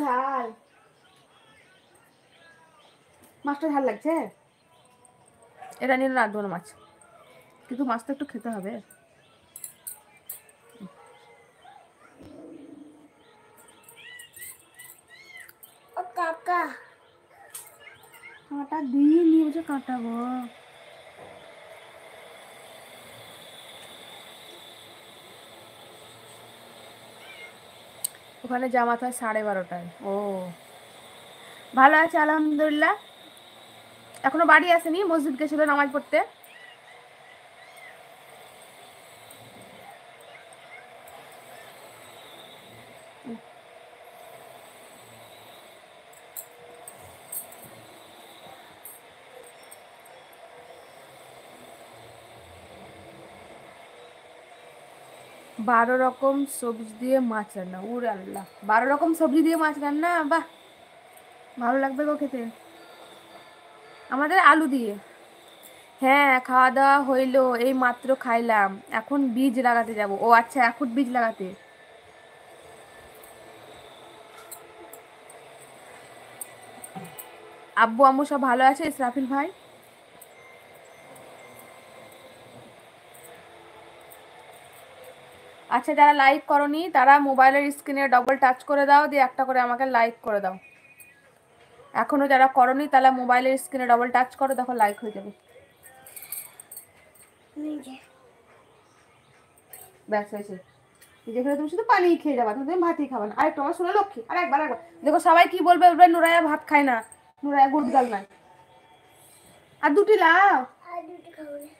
ঝাল, মাছটা ঝাল লাগছে। এটা নিয়ে রাখবো না মাছ, কিন্তু মাছটা একটু খেতে হবে। কাকা কাঁটা দিয়ে নিয়ে বসে কাটাবো। ওখানে জামাত হয় 12:30টায়। ও ভালো আছে আলহামদুলিল্লাহ। এখনো বাড়ি আসেনি, মসজিদ গেছিল নামাজ পড়তে। 12 রকম সবজি দিয়ে মাছ রান্না, উরে আল্লাহ, 12 রকম সবজি দিয়ে মাছ রান্না, বাহ ভালো লাগবে গো খেতে। আমাদের আলু দিয়ে। হ্যাঁ খাওয়া দাওয়া হইলো, এই মাত্র খাইলাম। এখন বীজ লাগাতে যাব। ও আচ্ছা, এখন বীজ লাগাতে। আব্বু আম্মু সব ভালো আছে? ইসরাফিল ভাই আচ্ছা, যারা লাইক করনি তারা মোবাইলের স্ক্রিনে ডবল টাচ করে দাও, দিয়ে একটা করে আমাকে লাইক করে দাও। এখনো যারা করনি তারা মোবাইলের স্ক্রিনে ডবল টাচ করো, দেখো লাইক হয়ে যাবে। ব্যাস হয়েছে। যেখানে তুমি শুধু পানি খেয়ে যাবা, তুমি ভাতই খাবা না। আরেকটু আমার শোনো লক্ষ্মী, আরেকবার আরেকবার। দেখো সবাই কি বলবে, বলবে নুরাইয়া ভাত খায় না, নুরাইয়া গুড় ডাল নাই। আর দুটি লাও, আর দুটি খাবো না।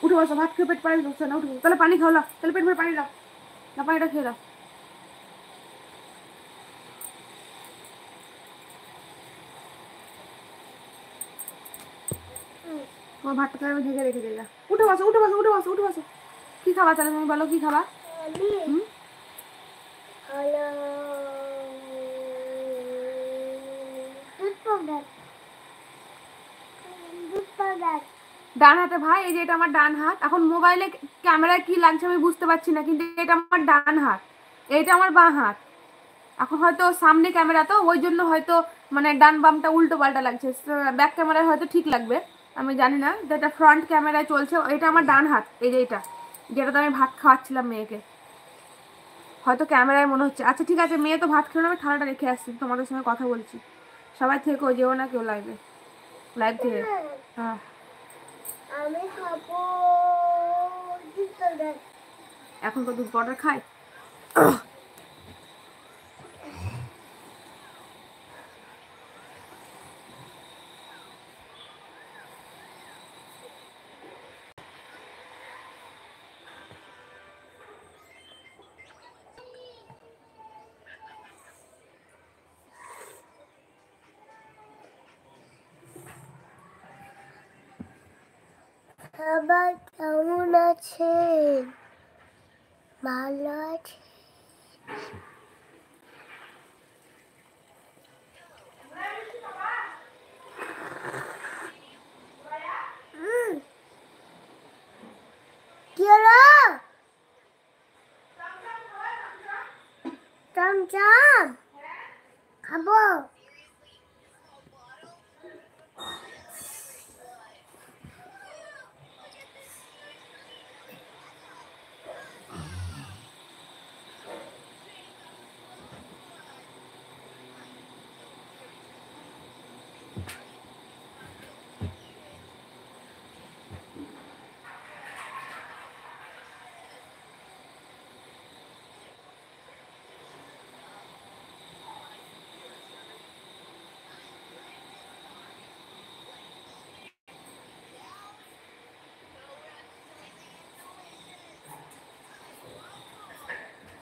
উঠে বসো, ভাত খেয়ে পেট পানি ঢুকছে না, উঠে তাহলে পানি খাও, না তাহলে পেট ভরে পানি দাও, না পানিটা খেয়ে দাও। তোমার ভাতটা আমি ঢেকে রেখে দিই। উঠে বসো, উঠে বসো, উঠে বসো, উঠে বসো। কি খাবা তাহলে তুমি বলো, কি খাবা? ডান হাতে ভাই, এই যে এটা আমার ডান হাত। এখন মোবাইলে ক্যামেরায় কি লাগছে আমি বুঝতে পারছি না, কিন্তু এটা আমার ডান হাত, এইটা আমার বাঁ হাত। এখন হয়তো সামনে ক্যামেরা তো ওই জন্য হয়তো মানে ডান বামটা উল্টো পাল্টা লাগছে। ব্যাক ক্যামেরায় হয়তো ঠিক লাগবে, আমি জানি না। যেটা ফ্রন্ট ক্যামেরায় চলছে এটা আমার ডান হাত, এই যে এটা, যেটাতে আমি ভাত খাওয়াচ্ছিলাম মেয়েকে। হয়তো ক্যামেরায় মনে হচ্ছে। আচ্ছা ঠিক আছে, মেয়ে তো ভাত খেলো না, আমি থালাটা রেখে আসছি, তোমাদের সঙ্গে কথা বলছি। সবাই থেকো, যেও না কেউ লাইভে, লাইভ থেকে। হ্যাঁ আমি খাবো, এখন তো দুধ পাউডার খাই। সবাই কেমন আছেন? ভালো আছে? কি হলো? চমচম খাবো।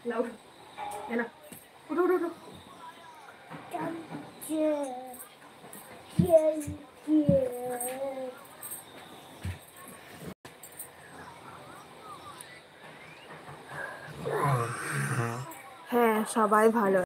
Laut. Yana. Udah, udah, udah. হ্যাঁ সবাই ভালো।